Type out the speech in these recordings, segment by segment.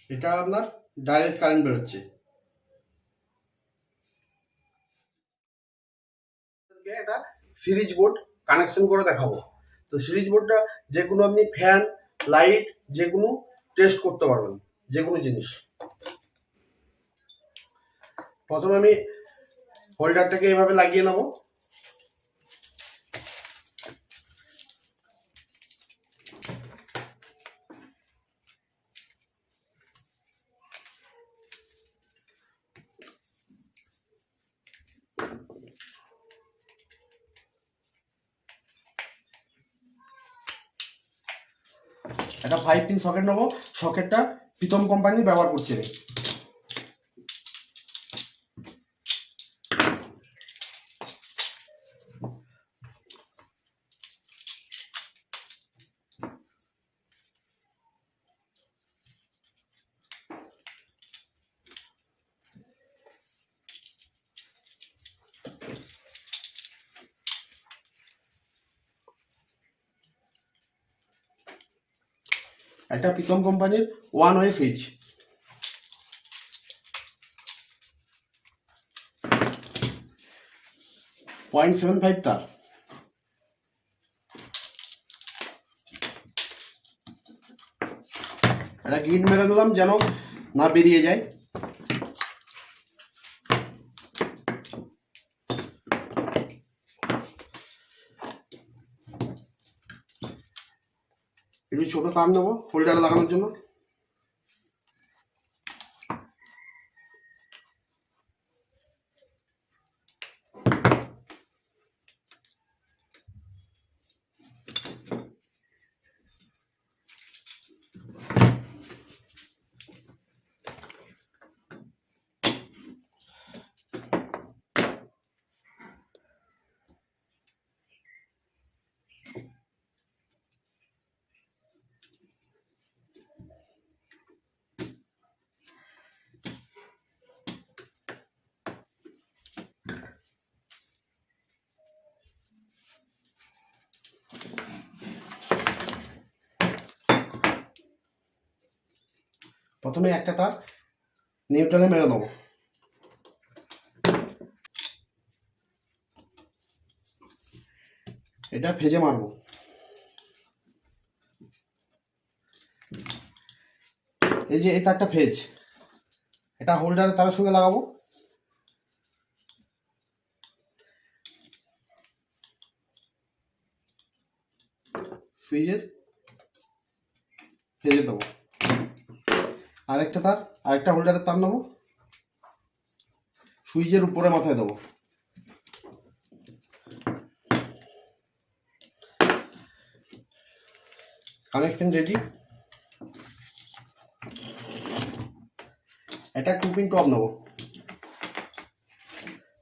এটা আপনার direct current বেরোচ্ছে। এটা সিরিজ বোর্ড কানেকশন করে দেখাবো। তো সিরিজ বোর্ডটা যে কোনো আপনি ফ্যান, লাইট যে কোনো টেস্ট করতে পারবেন, যে কোনো জিনিস। প্রথমে আমি হোল্ডারটাকে এভাবে লাগিয়ে নেব। একটা 5 পিন সকেট নেবো। সকেটটা প্রীতম কোম্পানির ব্যবহার করছি আমি। একটা প্রীতম কোম্পানির 1 ওয়ে সুইচ। .75 তার। একটা গ্রিড মেরে দিলাম যেন না বেরিয়ে যায়। একটু ছোট তার নেবো হোল্ডারে লাগানোর জন্য। প্রথমে একটা তার নিউট্রালে মেরে দেবো। এটা ফেজে মারবো। এই যে এই তারটা ফেজ, এটা হোল্ডারের তারের সঙ্গে লাগাবো। সুইচের ফেজে দেবো। আরেকটা তার, আরেকটা হোল্ডারের তার নেবো, সুইচের উপরে মাথায় দেবো। Connection ready. এটা 2 পিন টপ নেবো।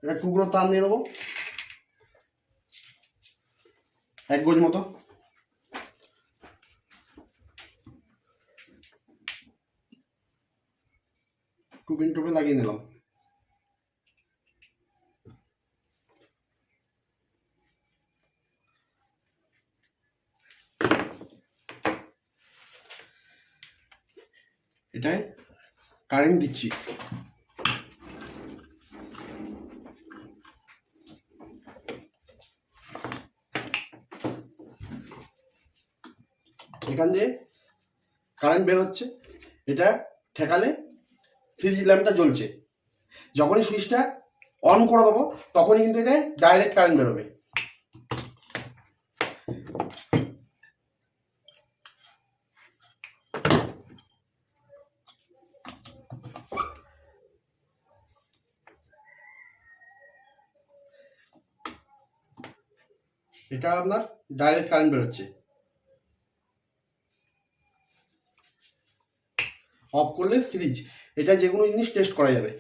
এটা টুকরো তার নিয়ে নেবো 1 গজ মতো। টু পিন টপে লাগিয়ে নিলাম। এটাই কারেন্ট দিচ্ছি। এখান দিয়ে কারেন্ট বের হচ্ছে। এটা ঠেকালে ফ্রিজ ল্যাম্পটা জ্বলছে। যখনই সুইচটা অন করে দেবো তখনই কিন্তু এটা ডাইরেক্ট কারেন্ট বেরোবে। এটা আপনার ডাইরেক্ট কারেন্ট বেরোচ্ছে। অফ করলে সিরিজ, এটা যে কোনো জিনিস টেস্ট করা যাবে।